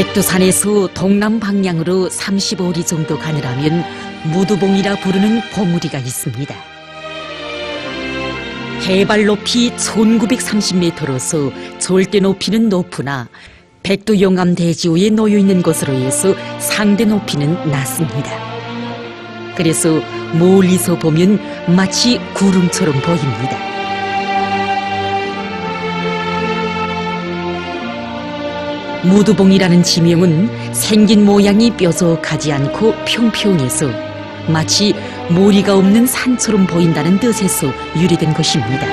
백두산에서 동남 방향으로 35리 정도 가느라면 무두봉이라 부르는 봉우리가 있습니다. 해발 높이 1930m로서 절대 높이는 높으나 백두 영암 대지호에 놓여 있는 것으로 해서 상대 높이는 낮습니다. 그래서 멀리서 보면 마치 구름처럼 보입니다. 무두봉이라는 지명은 생긴 모양이 뾰족하지 않고 평평해서 마치 모리가 없는 산처럼 보인다는 뜻에서 유래된 것입니다.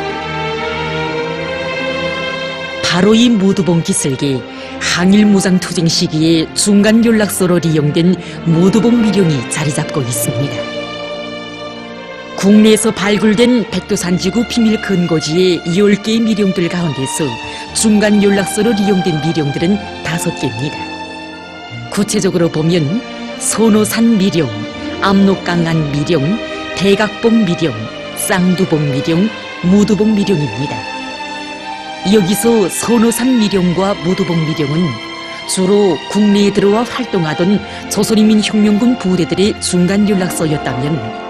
바로 이 무두봉 기슭에 항일무장투쟁 시기에 중간 연락소로 이용된 무두봉 미령이 자리 잡고 있습니다. 국내에서 발굴된 백두산지구 비밀 근거지의 10개의 미령들 가운데서 중간 연락소로 이용된 미령들은 5개입니다. 구체적으로 보면 선호산 미령, 압록강안 미령, 대각봉 미령, 쌍두봉 미령, 무두봉 미령입니다. 여기서 선호산 미령과 무두봉 미령은 주로 국내에 들어와 활동하던 조선인민혁명군 부대들의 중간 연락소였다면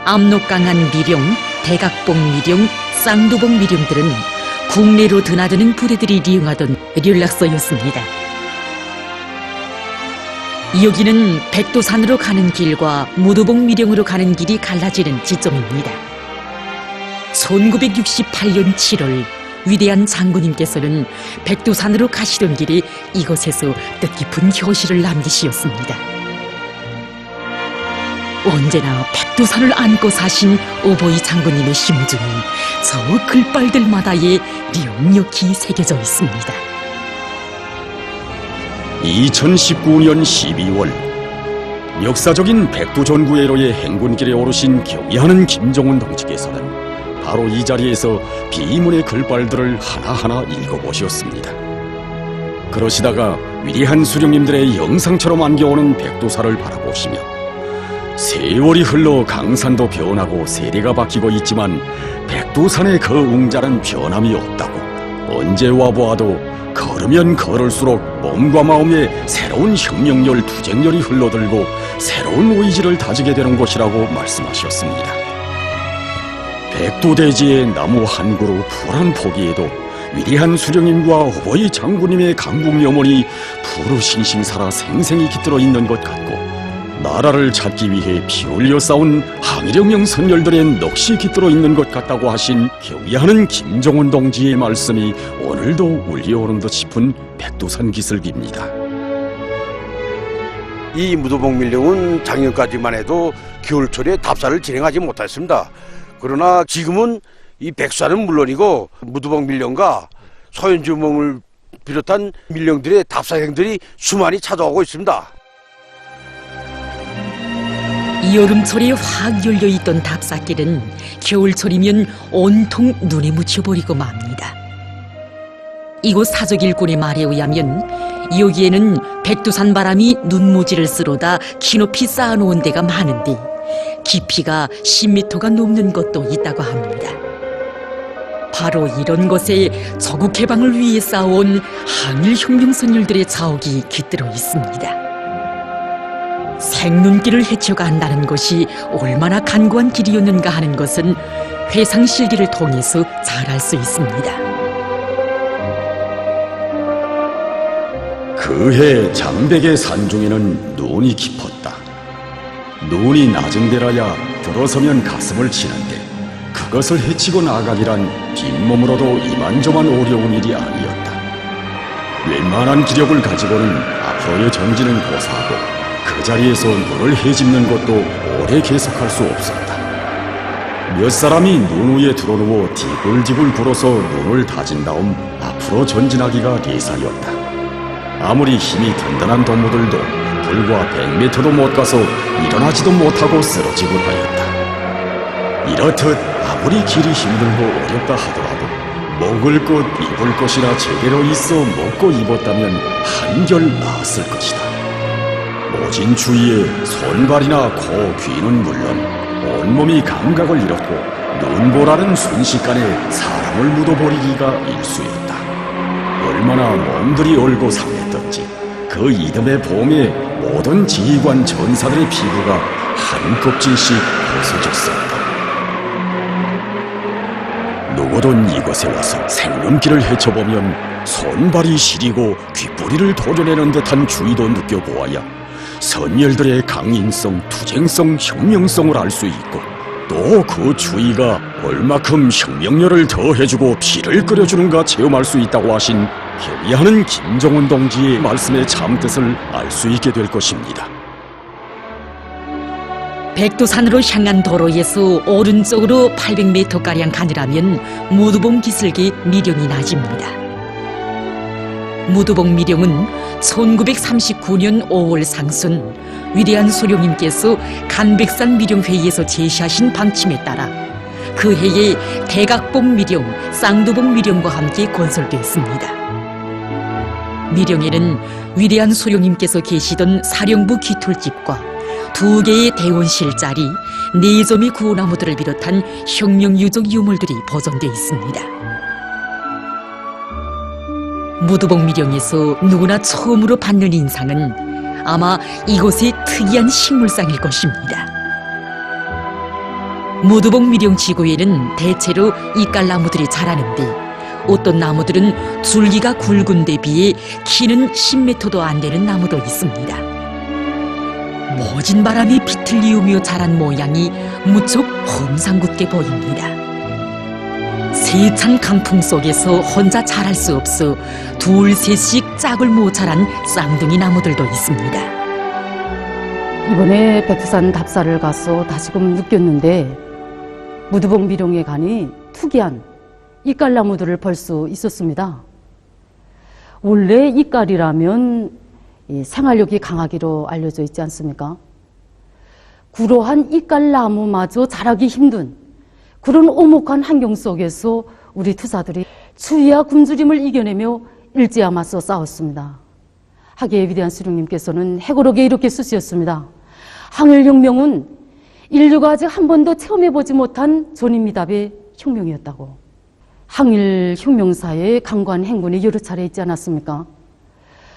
압록강안 미령, 대각봉 미령, 쌍두봉 미령들은 국내로 드나드는 부대들이 이용하던 연락소였습니다. 여기는 백두산으로 가는 길과 무두봉 미령으로 가는 길이 갈라지는 지점입니다. 1968년 7월 위대한 장군님께서는 백두산으로 가시던 길에 이곳에서 뜻깊은 교시를 남기시었습니다. 언제나 백두산을 안고 사신 오보이 장군님의 심중은 저 글발들마다에 력력히 새겨져 있습니다. 2019년 12월 역사적인 백두전구회로의 행군길에 오르신 경의하는 김정은 동지께서는 바로 이 자리에서 비문의 글발들을 하나하나 읽어보셨습니다. 그러시다가 위대한 수령님들의 영상처럼 안겨오는 백두산을 바라보시며 세월이 흘러 강산도 변하고 세대가 바뀌고 있지만 백두산의 그 웅자는 변함이 없다고 언제 와보아도 걸으면 걸을수록 몸과 마음에 새로운 혁명열, 투쟁열이 흘러들고 새로운 의지를 다지게 되는 곳이라고 말씀하셨습니다. 백두대지의 나무 한 그루 푸른 포기에도 위대한 수령님과 오보이 장군님의 강국 염원이 푸르싱싱 살아 생생히 깃들어 있는 것 같고 나라를 찾기 위해 피 흘려 싸운 항일혁명 선열들의 넋이 깃들어 있는 것 같다고 하신 경의하는 김정은 동지의 말씀이 오늘도 울려오는 듯 싶은 백두산 기슭입니다. 이 무두봉 밀령은 작년까지만 해도 겨울철에 답사를 진행하지 못했습니다. 그러나 지금은 이 백두산은 물론이고 무두봉 밀령과 서현주봉을 비롯한 밀령들의 답사행들이 수많이 찾아오고 있습니다. 여름철에 확 열려있던 답사길은 겨울철이면 온통 눈에 묻혀버리고 맙니다. 이곳 사적일꾼의 말에 의하면 여기에는 백두산 바람이 눈모지를 쓸어다 키높이 쌓아놓은 데가 많은데 깊이가 10m가 넘는 것도 있다고 합니다. 바로 이런 곳에 조국 해방을 위해 쌓아온 항일혁명선열들의 자옥이 깃들어 있습니다. 생눈길을 헤쳐간다는 것이 얼마나 간구한 길이었는가 하는 것은 회상실기를 통해서 잘 알 수 있습니다. 그해 장백의 산중에는 눈이 깊었다. 눈이 낮은 데라야 들어서면 가슴을 치는데 그것을 헤치고 나가기란 빈몸으로도 이만저만 어려운 일이 아니었다. 웬만한 기력을 가지고는 앞으로의 전진은 고사하고 그 자리에서 눈을 헤집는 것도 오래 계속할 수 없었다. 몇 사람이 눈 위에 드러누워 디굴디굴 굴어서 눈을 다진 다음 앞으로 전진하기가 예사였다. 아무리 힘이 든든한 동무들도 불과 100m도 못 가서 일어나지도 못하고 쓰러지곤 하였다. 이렇듯 아무리 길이 힘들고 어렵다 하더라도 먹을 것, 입을 것이나 제대로 있어 먹고 입었다면 한결 나았을 것이다. 모진 추위에 손발이나 코, 귀는 물론 온몸이 감각을 잃었고 눈보라는 순식간에 사람을 묻어버리기가 일쑤였다. 얼마나 몸들이 얼고 상했던지 그 이듬해 봄에 모든 지휘관 전사들의 피부가 한 껍질씩 벗어졌었다. 누구든 이곳에 와서 생명기를 헤쳐보면 손발이 시리고 귓뿌리를 도려내는 듯한 주의도 느껴보아야 선열들의 강인성, 투쟁성, 혁명성을 알 수 있고 또 그 주의가 얼마큼 혁명열을 더해주고 피를 끓여주는가 체험할 수 있다고 하신 경의하는 김정은 동지의 말씀의 참뜻을 알 수 있게 될 것입니다. 백두산으로 향한 도로에서 오른쪽으로 800m가량 가느라면 무두봉 기슭에 미령이 낮입니다. 무두봉 미령은 1939년 5월 상순 위대한 소령님께서 간백산 미령회의에서 제시하신 방침에 따라 그 해에 대각봉 미령, 쌍두봉 미령과 함께 건설되었습니다. 미령에는 위대한 소령님께서 계시던 사령부 귀톨집과 2개의 대원실 자리, 4점의 구호나무들을 비롯한 혁명유적 유물들이 보존되어 있습니다. 무두봉 미령에서 누구나 처음으로 받는 인상은 아마 이곳의 특이한 식물상일 것입니다. 무두봉 미령 지구에는 대체로 이깔나무들이 자라는데 어떤 나무들은 줄기가 굵은 데 비해 키는 10m도 안 되는 나무도 있습니다. 모진 바람이 비틀리우며 자란 모양이 무척 험상궂게 보입니다. 세찬 강풍 속에서 혼자 자랄 수 없어 둘, 셋씩 짝을 못 자란 쌍둥이 나무들도 있습니다. 이번에 백두산 답사를 가서 다시금 느꼈는데 무두봉 미령에 가니 특이한 이깔나무들을 볼 수 있었습니다. 원래 이깔이라면 생활력이 강하기로 알려져 있지 않습니까? 그러한 이깔나무마저 자라기 힘든 그런 오목한 환경 속에서 우리 투사들이 추위와 굶주림을 이겨내며 일제와 맞서 싸웠습니다. 하계의 위대한 수령님께서는 해고록에 이렇게 쓰셨습니다. 항일혁명은 인류가 아직 한 번도 체험해보지 못한 존인미답의 혁명이었다고. 항일혁명사의 강관 행군이 여러 차례 있지 않았습니까?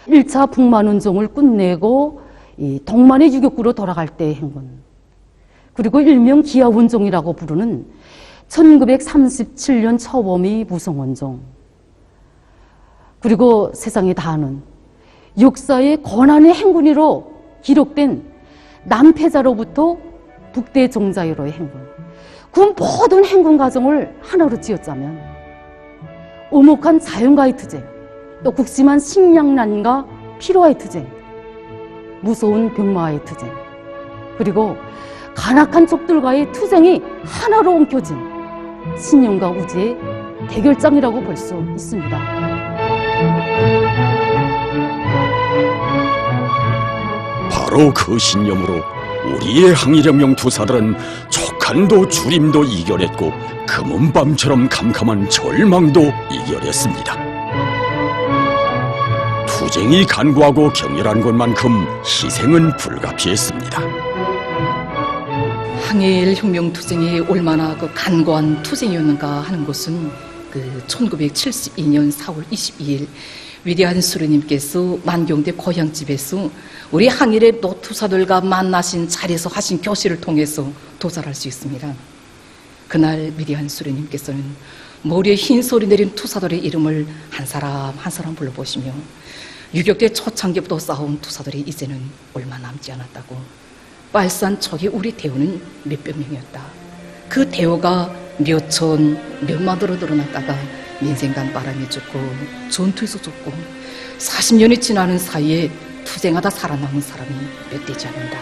1차 북만운동을 끝내고 동만의 유격구로 돌아갈 때의 행군, 그리고 일명 기아운동이라고 부르는 1937년 처범의 무성운동, 그리고 세상이 다 아는 역사의 고난의 행군으로 기록된 남패자로부터 북대종자로의 행군, 그 모든 행군 과정을 하나로 지었자면 오목한 자연과의 투쟁, 또 극심한 식량난과 피로와의 투쟁, 무서운 병마와의 투쟁, 그리고 간악한 족들과의 투쟁이 하나로 엉켜진 신념과 우지의 대결장이라고 볼 수 있습니다. 바로 그 신념으로 우리의 항일혁명 투사들은 촉한도 주림도 이겨냈고 금은밤처럼 캄캄한 절망도 이겨냈습니다. 투쟁이 간구하고 격렬한 것만큼 희생은 불가피했습니다. 항일혁명 투쟁이 얼마나 간고한 투쟁이었는가 하는 것은 1972년 4월 22일 위대한 수령님께서 만경대 고향집에서 우리 항일의 노투사들과 만나신 자리에서 하신 교시를 통해서 도달할 수 있습니다. 그날 위대한 수령님께서는 머리에 흰 소리 내린 투사들의 이름을 한 사람 한 사람 불러보시며 유격대 초창기부터 싸운 투사들이 이제는 얼마 남지 않았다고, 빨산 척이 우리 대우는 몇백 명이었다, 그 대우가 몇천 몇만으로 늘어났다가 민생간 바람이 죽고 전투에서 죽고 40년이 지나는 사이에 투쟁하다 살아남은 사람이 몇 되지 않는다.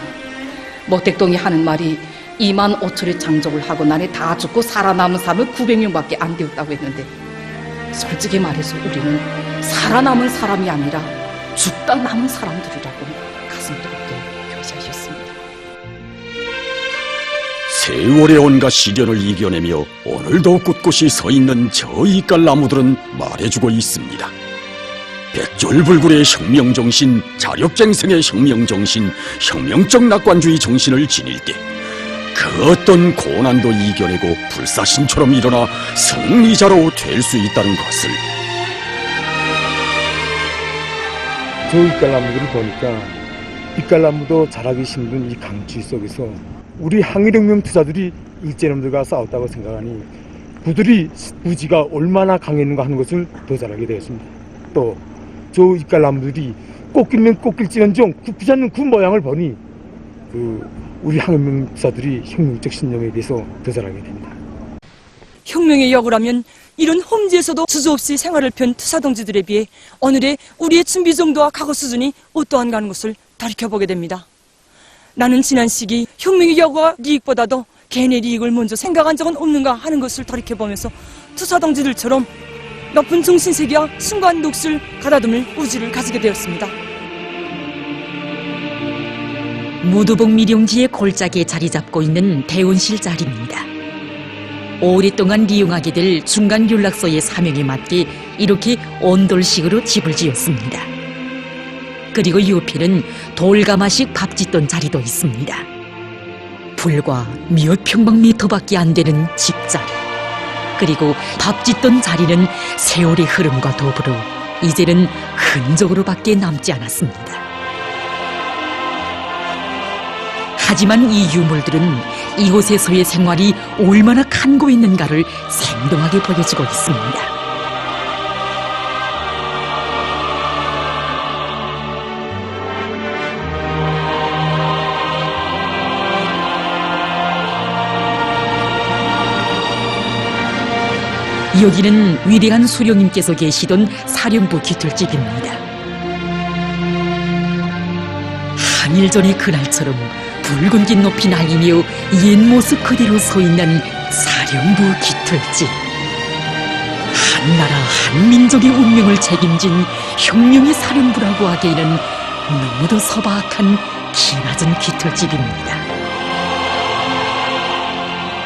모택동이 하는 말이 2만 5천의 장족을 하고 나니 다 죽고 살아남은 사람은 900명밖에 안 되었다고 했는데, 솔직히 말해서 우리는 살아남은 사람이 아니라 죽다 남은 사람들이라고 가슴 뜨겁게 교시하셨습니다. 세월의 온갖 시련을 이겨내며 오늘도 꿋꿋이 서 있는 저 이깔나무들은 말해주고 있습니다. 백졸불굴의 혁명정신, 자력쟁생의 혁명정신, 혁명적 낙관주의 정신을 지닐 때 그 어떤 고난도 이겨내고 불사신처럼 일어나 승리자로 될 수 있다는 것을, 저 이깔나무들을 보니까 이깔나무도 자라기 힘든 이 강추위 속에서 우리 항일혁명 투사들이 일제놈들과 싸웠다고 생각하니 그들이 무지가 얼마나 강했는가 하는 것을 더 잘 알게 되었습니다. 또 저 이깔나무들이 꽃길면 꽃길지언정 굽지 않는 그 모양을 보니 우리 항일혁명 투사들이 혁명적 신념에 대해서 더 잘 알게 됩니다. 혁명의 역으라면 이런 험지에서도 주저없이 생활을 편 투사동지들에 비해 오늘의 우리의 준비 정도와 각오 수준이 어떠한가 하는 것을 돌이켜보게 됩니다. 나는 지난 시기 혁명의 역과利益보다도 개인의利益을 먼저 생각한 적은 없는가 하는 것을 돌이켜보면서 투사동지들처럼 높은 정신세계와 순간 녹슬 가다듬을 의지를 가지게 되었습니다. 무두봉 미령지의 골짜기에 자리 잡고 있는 대원실 자리입니다. 오랫동안 이용하게 될 중간 연락소의 사명에 맞게 이렇게 온돌식으로 집을 지었습니다. 그리고 옆에는 돌가마식 밥 짓던 자리도 있습니다. 불과 몇 평방미터밖에 안 되는 집자리. 그리고 밥 짓던 자리는 세월의 흐름과 더불어 이제는 흔적으로밖에 남지 않았습니다. 하지만 이 유물들은 이곳에서의 생활이 얼마나 간고했는가를 생동하게 보여주고 있습니다. 여기는 위대한 수령님께서 계시던 사령부 귀틀집입니다. 한일 전의 그날처럼 붉은 깃 높이 날리며 옛 모습 그대로 서 있는 사령부 귀틀집. 한나라 한민족의 운명을 책임진 혁명의 사령부라고 하기에는 너무도 소박한 기낮은 귀틀집입니다.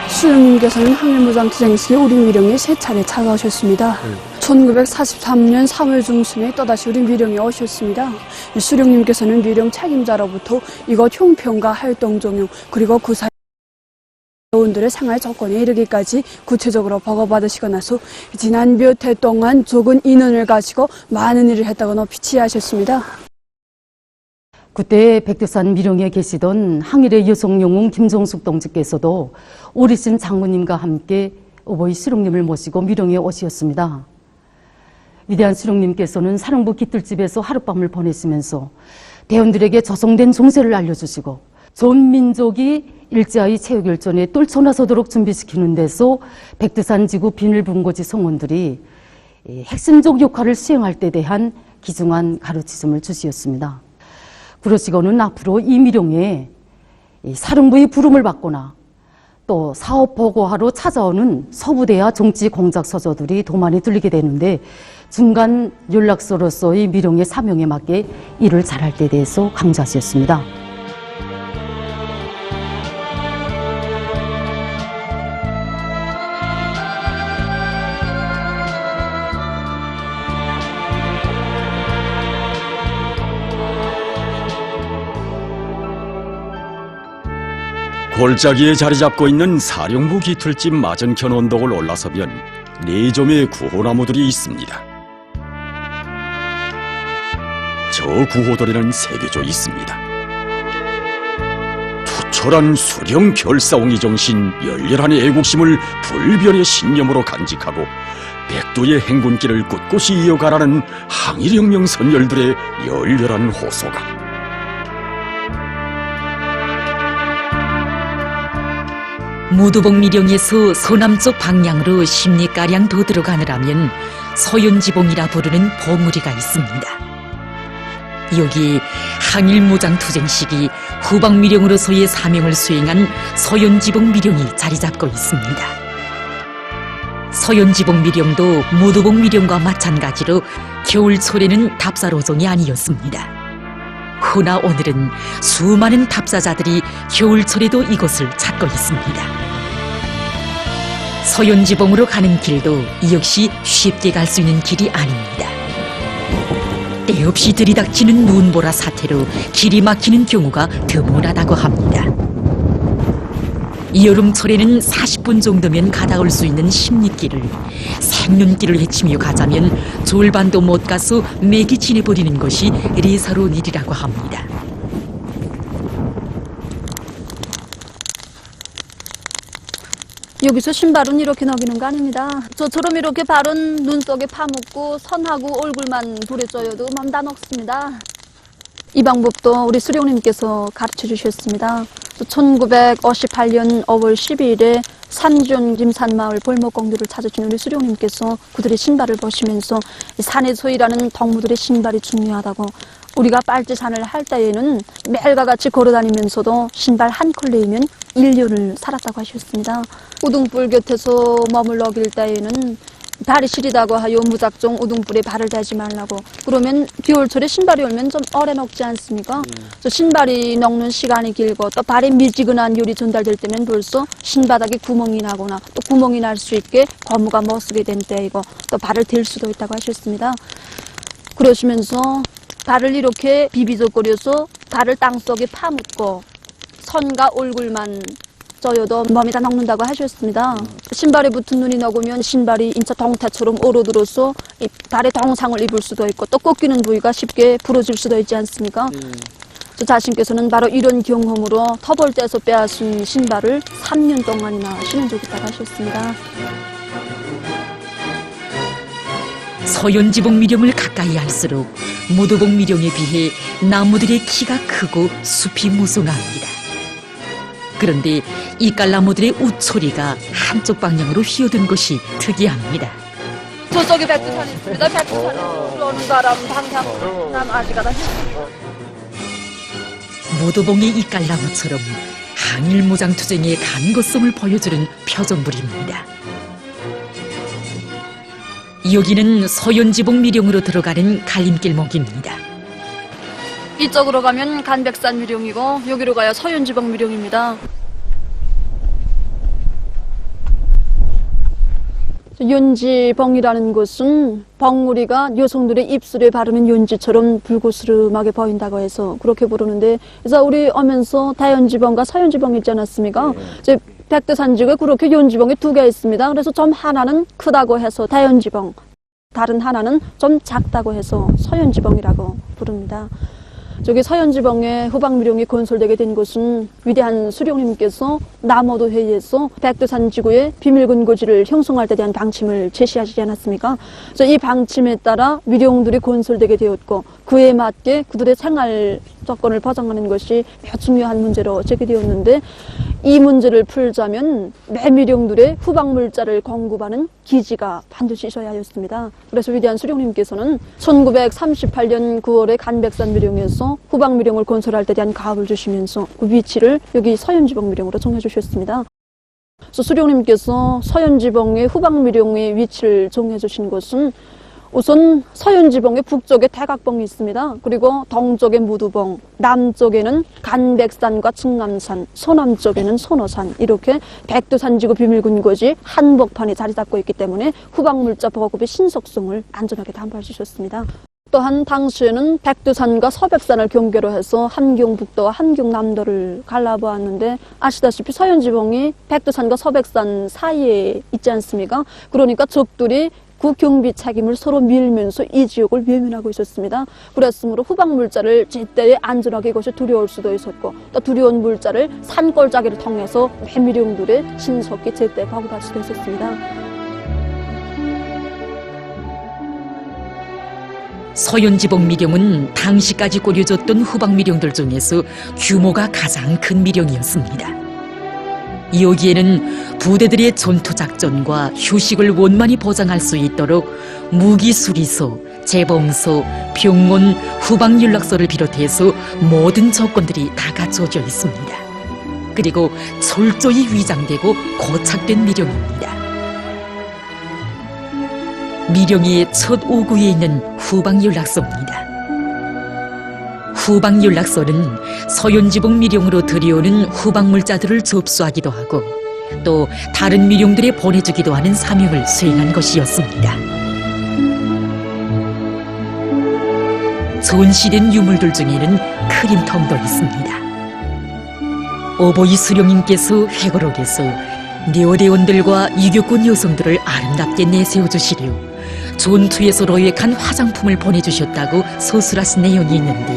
수령님께서는 항일무장 투쟁 시기 우리 미령에 3차례 찾아오셨습니다. 1943년 3월 중순에 또다시 우리 미령에 오셨습니다. 수령님께서는 미령 책임자로부터 이곳 형평과 활동종용 그리고 구사원들의 생활 조건에 이르기까지 구체적으로 보고받으시고 나서 지난 몇 해 동안 적은 인원을 가지고 많은 일을 했다고 높이 치하하셨습니다. 그때 백두산 미령에 계시던 항일의 여성 영웅 김종숙 동지께서도 오리신 장모님과 함께 어버이 수령님을 모시고 미령에 오셨습니다. 위대한 수령님께서는 사령부 깃들집에서 하룻밤을 보내시면서 대원들에게 조성된 종세를 알려주시고 전 민족이 일제의 체육열전에 떨쳐나서도록 준비시키는 데서 백두산 지구 비밀분고지 성원들이 핵심적 역할을 수행할 때 대한 귀중한 가르치심을 주시었습니다. 그러시고는 앞으로 이 미령에 사령부의 부름을 받거나 또 사업 보고하러 찾아오는 서부대와 정치 공작 서저들이 더 많이 들리게 되는데 중간 연락소로서의 미령의 사명에 맞게 일을 잘할 때 대해서 강조하셨습니다. 골짜기에 자리 잡고 있는 사령부 깃틀집 맞은편 언덕을 올라서면 4점의 구호나무들이 있습니다. 저 구호들에는 새겨져 있습니다. 투철한 수령 결사옹이 정신, 열렬한 애국심을 불변의 신념으로 간직하고 백두의 행군길을 꿋꿋이 이어가라는 항일혁명 선열들의 열렬한 호소가 무두봉 미령에서 서남쪽 방향으로 10리가량 더 들어가느라면 서연지봉이라 부르는 봉우리가 있습니다. 여기 항일무장 투쟁 시기 후방 미령으로서의 사명을 수행한 서연지봉 미령이 자리 잡고 있습니다. 서연지봉 미령도 무두봉 미령과 마찬가지로 겨울철에는 답사로정이 아니었습니다. 그러나 오늘은 수많은 답사자들이 겨울철에도 이곳을 찾고 있습니다. 서연지봉으로 가는 길도 역시 쉽게 갈 수 있는 길이 아닙니다. 때없이 들이닥치는 눈보라 사태로 길이 막히는 경우가 드물하다고 합니다. 여름철에는 40분 정도면 가다 올 수 있는 십리길을 생눈길을 헤치며 가자면 졸반도 못 가서 맥이 지내버리는 것이 리사로운 일이라고 합니다. 여기서 신발은 이렇게 녹이는 거 아닙니다. 저처럼 이렇게 발은 눈 속에 파묻고 선하고 얼굴만 불에 쪄여도 맘 다 녹습니다. 이 방법도 우리 수령님께서 가르쳐 주셨습니다. 1958년 5월 12일에 산중 김산마을 볼목공주를 찾으신 우리 수령님께서 그들의 신발을 보시면서 산에서 일하는 동무들의 신발이 중요하다고, 우리가 빨치산을 할 때에는 매일과 같이 걸어다니면서도 신발 한 컬레이면 1년을 살았다고 하셨습니다. 우등불 곁에서 머물러 길 때에는 발이 시리다고 하여 무작정 우등불에 발을 대지 말라고. 그러면 겨울철에 신발이 얼면 좀 오래 녹지 않습니까? 신발이 녹는 시간이 길고 또 발에 미지근한 열이 전달될 때면 벌써 신바닥에 구멍이 나거나 또 구멍이 날 수 있게 고무가 못 쓰게 된 때이고 또 발을 댈 수도 있다고 하셨습니다. 그러시면서 발을 이렇게 비비적거려서 발을 땅속에 파묻고 손과 얼굴만 쪄여도 몸이 다 녹는다고 하셨습니다. 신발에 붙은 눈이 녹으면 신발이 인차 동태처럼 얼어들어서 이 발에 동상을 입을 수도 있고 또 꺾이는 부위가 쉽게 부러질 수도 있지 않습니까? 저 자신께서는 바로 이런 경험으로 터벌대에서 빼앗은 신발을 3년 동안이나 신은 적이 있다고 하셨습니다. 서연지봉 미령을 가까이 할수록 무도봉 미령에 비해 나무들의 키가 크고 숲이 무성합니다. 그런데 이깔나무들의 웃소리가 한쪽 방향으로 휘어든 것이 특이합니다. 저쪽에 백두산이 있습니다. 백두산에서 불어오는 바람 방향으로 남아시가 다 무도봉의 이깔나무처럼 항일무장투쟁의 간거성을 보여주는 표정물입니다. 여기는 서연지봉 미령으로 들어가는 갈림길목입니다. 이쪽으로 가면 간백산 미령이고 여기로 가야 서연지봉 미령입니다. 연지봉이라는 것은 봉우리가 여성들의 입술에 바르는 연지처럼 불고스름하게 보인다고 해서 그렇게 부르는데, 그래서 우리 오면서 다연지봉과 서연지봉 있지 않았습니까? 이제 백두산지구에 그렇게 연지봉이 2개 있습니다. 그래서 좀 하나는 크다고 해서 다연지봉, 다른 하나는 좀 작다고 해서 서연지봉이라고 부릅니다. 저기 서연지봉에 후방미령이 건설되게 된 것은 위대한 수령님께서 남오도 회의에서 백두산 지구의 비밀근거지를 형성할 때 대한 방침을 제시하시지 않았습니까? 그래서 이 방침에 따라 미령들이 건설되게 되었고 그에 맞게 그들의 생활 조건을 보장하는 것이 매우 중요한 문제로 제기되었는데, 이 문제를 풀자면 매미령들의 후방물자를 공급하는 기지가 반드시 있어야 하였습니다. 그래서 위대한 수령님께서는 1938년 9월에 간백산 미령에서 후방미령을 건설할 때 대한 가업을 주시면서 그 위치를 여기 서연지봉 미령으로 정해주셨습니다. 그래서 수령님께서 서연지봉의 후방미령의 위치를 정해주신 것은 우선 서연지봉의 북쪽에 대각봉이 있습니다. 그리고 동쪽에 무두봉, 남쪽에는 간백산과 증남산, 서남쪽에는 선어산, 이렇게 백두산지구 비밀근거지 한복판에 자리 잡고 있기 때문에 후방물자 보급의 신속성을 안전하게 담보해 주셨습니다. 또한 당시에는 백두산과 서백산을 경계로 해서 함경북도와 함경남도를 갈라보았는데, 아시다시피 서연지봉이 백두산과 서백산 사이에 있지 않습니까? 그러니까 적들이 그 경비 책임을 서로 밀면서 이 지역을 외면하고 있었습니다. 그랬으므로 후방물자를 제때에 안전하게 이것이 들여올 수도 있었고, 또 들여온 물자를 산골짜기를 통해서 매미령들의 신속히 제때 보급할 수도 있었습니다. 서연지봉 미령은 당시까지 꾸려졌던 후방미령들 중에서 규모가 가장 큰 미령이었습니다. 여기에는 부대들의 전투작전과 휴식을 원만히 보장할 수 있도록 무기수리소, 재봉소, 병원, 후방연락소를 비롯해서 모든 조건들이 다 갖춰져 있습니다. 그리고 철저히 위장되고 고착된 미령입니다. 미령의 첫 오구에 있는 후방연락소입니다. 후방연락소는 서연지봉 미령으로 들여오는 후방물자들을 접수하기도 하고 또 다른 미령들에 보내주기도 하는 사명을 수행한 것이었습니다. 전시된 유물들 중에는 크림통도 있습니다. 어버이 수령님께서 회고록에서 네오대원들과 유교권 여성들을 아름답게 내세워주시려 전투에서 로획한 화장품을 보내주셨다고 서술하신 내용이 있는데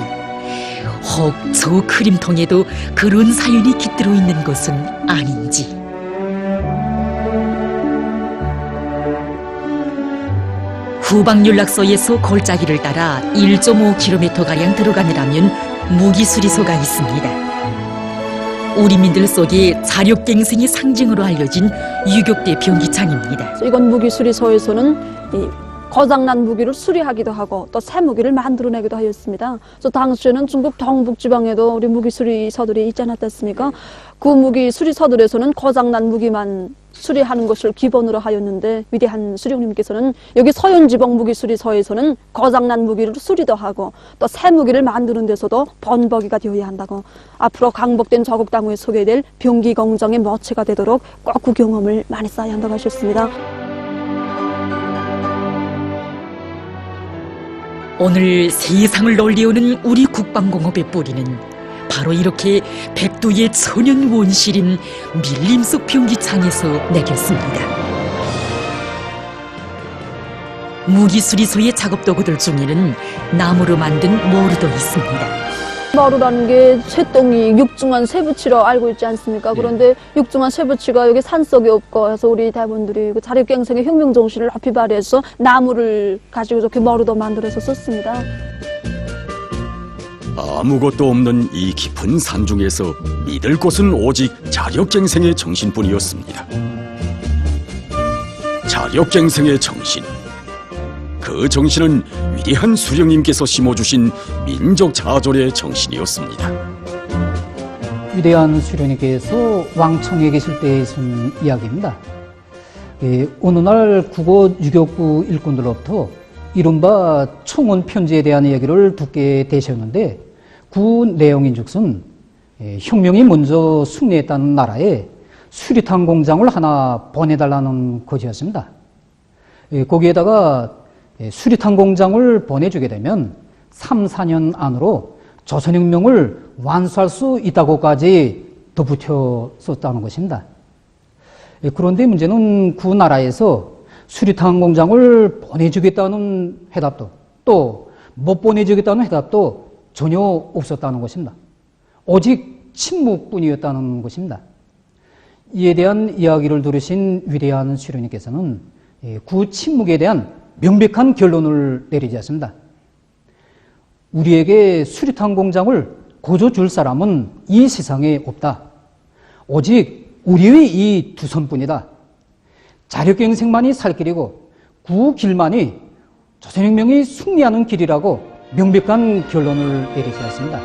혹 저 그림통에도 그런 사연이 깃들어 있는 것은 아닌지. 후방연락소에서 골짜기를 따라 1.5km가량 들어가느라면 무기수리소가 있습니다. 우리민들 속에 자력갱생의 상징으로 알려진 유격대 병기창입니다. 이건 무기수리소에서는 이 고장난 무기를 수리하기도 하고 또 새 무기를 만들어내기도 하였습니다. 그래서 당시에는 중국 동북지방에도 우리 무기수리소들이 있지 않았겠습니까? 그 무기수리소들에서는 고장난 무기만 수리하는 것을 기본으로 하였는데 위대한 수령님께서는 여기 서현지방 무기수리소에서는 고장난 무기를 수리도 하고 또 새 무기를 만드는 데서도 번복이가 되어야 한다고 앞으로 강복된 조국 당후에 소개될 병기 공정의 모체가 되도록 꼭 그 경험을 많이 쌓아야 한다고 하셨습니다. 오늘 세상을 널리우는 우리 국방공업의 뿌리는 바로 이렇게 백두의 천연 원실인 밀림 속 병기창에서 내렸습니다. 무기수리소의 작업도구들 중에는 나무로 만든 모루도 있습니다. 마루라는 게 쇠똥이 육중한 쇠붙이로 알고 있지 않습니까? 그런데 육중한 쇠붙이가 여기 산속에 없고 해서 우리 대원들이 그 자력갱생의 혁명 정신을 높이 발휘해서 나무를 가지고 이렇게 마루도 만들어서 썼습니다. 아무것도 없는 이 깊은 산중에서 믿을 곳은 오직 자력갱생의 정신뿐이었습니다. 자력갱생의 정신. 그 정신은 위대한 수령님께서 심어주신 민족 자존의 정신이었습니다. 위대한 수령님께서 왕청에 계실 때에 쓴 이야기입니다. 어느 날 국어 유격부 일꾼들로부터 이른바 청원 편지에 대한 이야기를 듣게 되셨는데 그 내용인즉슨 혁명이 먼저 승리했다는 나라에 수리탄 공장을 하나 보내달라는 것이었습니다. 거기에다가 수리탄 공장을 보내주게 되면 3, 4년 안으로 조선혁명을 완수할 수 있다고까지 덧붙여 썼다는 것입니다. 그런데 문제는 그 나라에서 수리탄 공장을 보내주겠다는 해답도 또 못 보내주겠다는 해답도 전혀 없었다는 것입니다. 오직 침묵뿐이었다는 것입니다. 이에 대한 이야기를 들으신 위대한 수령님께서는 그 침묵에 대한 명백한 결론을 내리지 않습니다. 우리에게 수리탄 공장을 거저줄 사람은 이 세상에 없다. 오직 우리의 이 두 선뿐이다. 자력갱생만이 살 길이고 그 길만이 조선혁명이 승리하는 길이라고 명백한 결론을 내리지 않습니다.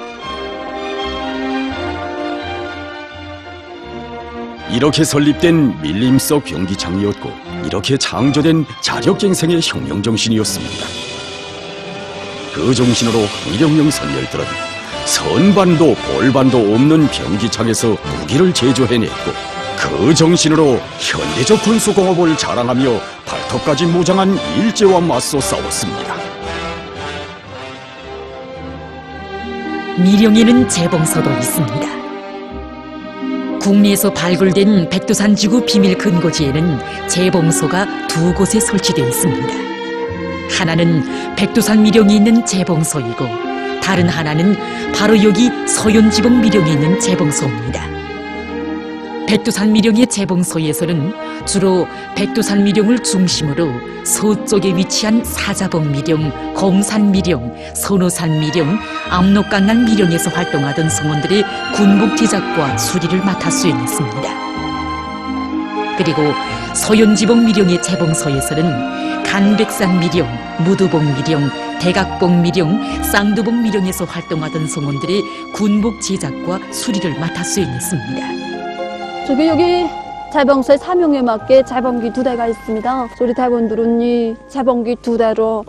이렇게 설립된 밀림 속 병기창이었고 이렇게 창조된 자력갱생의 혁명정신이었습니다. 그 정신으로 항일혁명 선열들은 선반도 볼반도 없는 병기창에서 무기를 제조해냈고 그 정신으로 현대적 군수공업을 자랑하며 발톱까지 무장한 일제와 맞서 싸웠습니다. 미령에는 재봉소도 있습니다. 국내에서 발굴된 백두산 지구 비밀 근거지에는 재봉소가 두 곳에 설치되어 있습니다. 하나는 백두산 미령에 있는 재봉소이고 다른 하나는 바로 여기 서현지방 미령에 있는 재봉소입니다. 백두산 미령의 재봉소에서는 주로 백두산 미령을 중심으로 서쪽에 위치한 사자봉 미령, 검산 미령, 선호산 미령, 압록강난 미령에서 활동하던 성원들의 군복 제작과 수리를 맡아 수행했습니다. 그리고 서현지봉 미령의 재봉소에서는 간백산 미령, 무두봉 미령, 대각봉 미령, 쌍두봉 미령에서 활동하던 성원들의 군복 제작과 수리를 맡아 수행했습니다. 저기 여기 재봉소의 사명에 맞게 재봉기 2대가 있습니다. 우리 대원들은 이 재봉기 2대로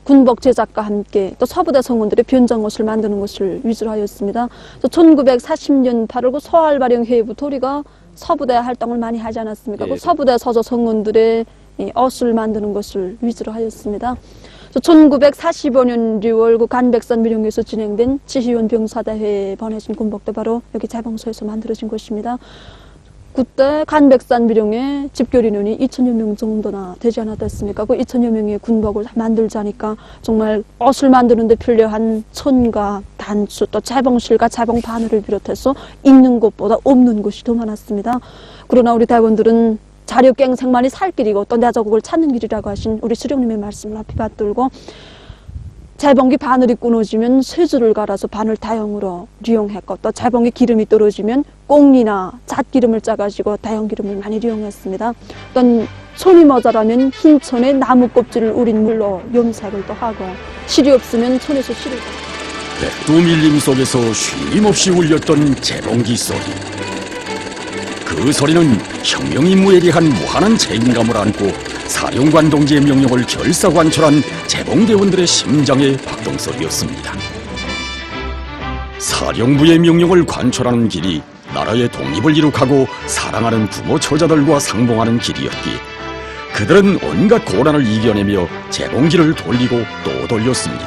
군복 제작과 함께 또 서부대 성원들의 변장옷을 만드는 것을 위주로 하였습니다. 1940년 8월 소알발령회의부터 우리가 서부대 활동을 많이 하지 않았습니까? 그 서부대 서조 성원들의 옷을 만드는 것을 위주로 하였습니다. 1945년 6월 그 간백산 미령에서 진행된 지휘원 병사대회에 번해진 군복도 바로 여기 재봉소에서 만들어진 곳입니다. 그때 간백산 미령에 집결 인원이 2,000여 명 정도나 되지 않았다 했습니까? 그 2,000여 명의 군복을 만들자니까 정말 옷을 만드는 데 필요한 천과 단추 또 재봉실과 재봉 바늘을 비롯해서 있는 곳보다 없는 곳이 더 많았습니다. 그러나 우리 대원들은 자력갱생만이 살 길이고 또 내 자국을 찾는 길이라고 하신 우리 수령님의 말씀을 앞에 받들고 재봉기 바늘이 끊어지면 쇠줄을 갈아서 바늘 다용으로 이용했고 또 재봉기 기름이 떨어지면 꽁이나 잣기름을 짜가지고 다용기름을 많이 이용했습니다. 또 손이 모자라면 흰 천에 나무 껍질을 우린 물로 염색을 또 하고 실이 없으면 천에서 실을 백두 밀림 속에서 쉼없이 울렸던 재봉기 소리. 그 소리는 혁명이 무예리한 무한한 책임감을 안고 사령관 동지의 명령을 결사관철한 재봉대원들의 심장의 박동소리였습니다. 사령부의 명령을 관철하는 길이 나라의 독립을 이룩하고 사랑하는 부모 처자들과 상봉하는 길이었기에 그들은 온갖 고난을 이겨내며 재봉기를 돌리고 또 돌렸습니다.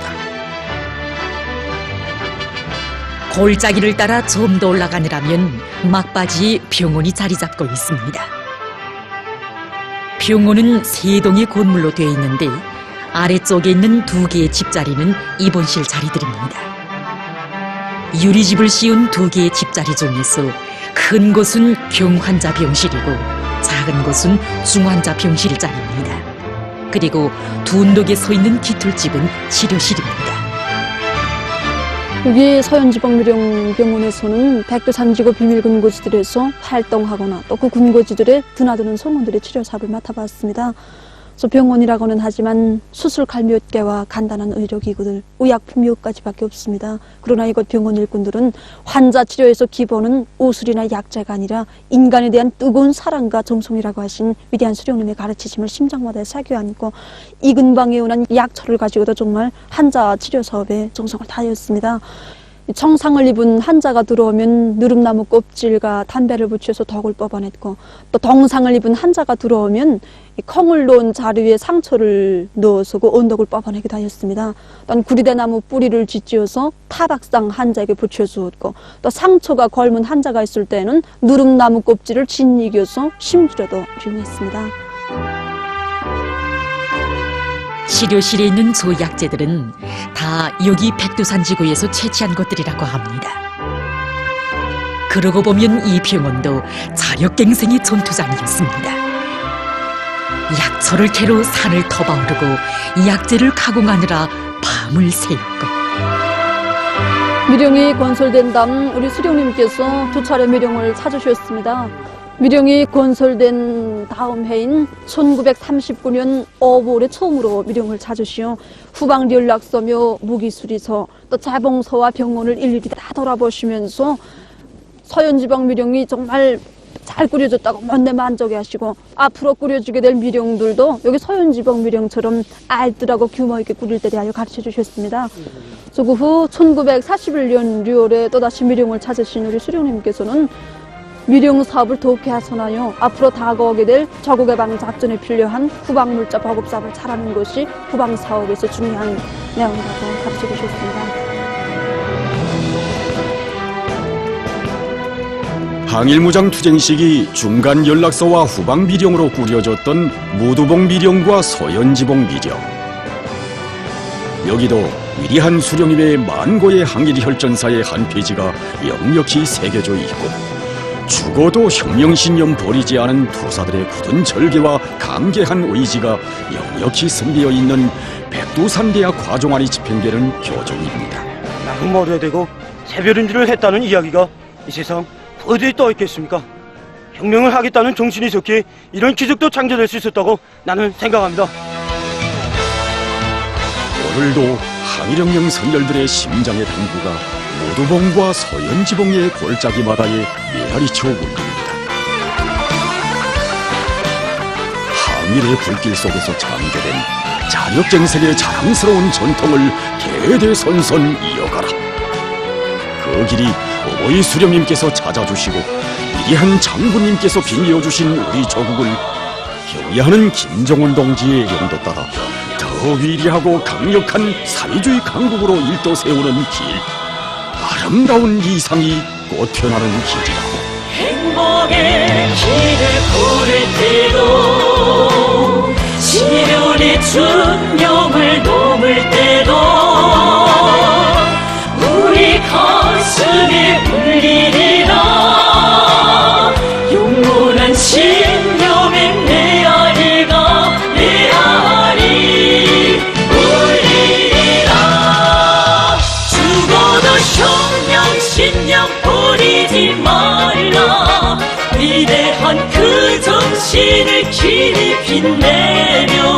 골짜기를 따라 좀 더 올라가느라면 막바지에 병원이 자리 잡고 있습니다. 병원은 세 동의 건물로 되어 있는데 아래쪽에 있는 두 개의 집자리는 입원실 자리들입니다. 유리집을 씌운 두 개의 집자리 중에서 큰 곳은 경환자 병실이고 작은 곳은 중환자 병실 자리입니다. 그리고 둔덕에 서 있는 깃털집은 치료실입니다. 여기 서현지방미령병원에서는 백두산지구 비밀근거지들에서 활동하거나 또 그 근거지들에 드나드는 성원들의 치료 사업을 맡아봤습니다. 그래서 병원이라고는 하지만 수술칼 몇 개와 간단한 의료기구들, 의약품 몇 가지밖에 없습니다. 그러나 이곳 병원 일꾼들은 환자 치료에서 기본은 우술이나 약재가 아니라 인간에 대한 뜨거운 사랑과 정성이라고 하신 위대한 수령님의 가르치심을 심장마다 새겨 안고 이 근방에 온한 약초를 가지고도 정말 환자 치료 사업에 정성을 다하였습니다. 청상을 입은 환자가 들어오면 누름나무 껍질과 담배를 붙여서 덕을 뽑아냈고 또 동상을 입은 환자가 들어오면 콩을 놓은 자루 위에 상처를 넣어서 그 언덕을 뽑아내기도 하였습니다. 또 구리대나무 뿌리를 쥐지어서 타박상 환자에게 붙여주었고 또 상처가 걸문 환자가 있을 때는 누름나무 껍질을 짓이겨서 심주려도 이용했습니다. 치료실에 있는 조약제들은 다 여기 백두산 지구에서 채취한 것들이라고 합니다. 그러고 보면 이 병원도 자력갱생의 전투장이었습니다. 약초를 캐러 산을 터바오르고 약재를 가공하느라 밤을 새웠고 미령이 건설된 다음 우리 수령님께서 두 차례 미령을 찾으셨습니다. 미령이 건설된 다음 해인 1939년 5월에 처음으로 미령을 찾으시어 후방 연락서며 무기수리서 또 재봉서와 병원을 일일이 다 돌아보시면서 서현지방 미령이 정말 잘 꾸려졌다고 먼데 만족해하시고 앞으로 꾸려지게 될 미령들도 여기 서현지방 미령처럼 알뜰하고 규모 있게 꾸릴 때 대하여 가르쳐 주셨습니다. 그 후 1941년 6월에 또다시 미령을 찾으신 우리 수령님께서는 미령 사업을 더욱 개선하여 앞으로 다가오게 될 저국해방 작전에 필요한 후방물자 보급 사업을 잘하는 것이 후방 사업에서 중요한 내용이라고 가르쳐 주셨습니다. 항일무장 투쟁 시기 중간 연락소와 후방 미령으로 꾸려졌던 무두봉 미령과 서현지봉 미령. 여기도 위대한 수령님의 만고의 항일 혈전사의 한 페이지가 역력히 새겨져 있고 죽어도 혁명신념 버리지 않은 투사들의 굳은 절개와 강개한 의지가 역력히 선비어 있는 백두산대학 과종안이 집행되는 교정입니다. 나는 머리에 대고 새별인지를 했다는 이야기가 이 세상 어디에 떠 있겠습니까? 혁명을 하겠다는 정신이 있었기에 이런 기적도 창조될 수 있었다고 나는 생각합니다. 오늘도 항일혁명 선열들의 심장의 당부가 무두봉과 서현지봉의 골짜기 바다에 메아리쳐 울립니다. 항일의 불길 속에서 창조된 자력갱생의 자랑스러운 전통을 대대손손 이어가라. 그 길이 어머니 수령님께서 찾아주시고 위대한 장군님께서 빛내어주신 우리 조국을 경애하는 김정은 동지의 영도 따라 더 더 위대하고 강력한 사회주의 강국으로 일도 세우는 길, 아름다운 이상이 꽃펴나는 길이라고. 행복의 길을 걸을 때도 시련의 준명을 넘을 때도 우리 가슴에 울리리라 영원한 신념의 메아리가 메아리 울리리라. 죽어도 혁명 신념 버리지 말라. 위대한 그 정신을 길이 빛내며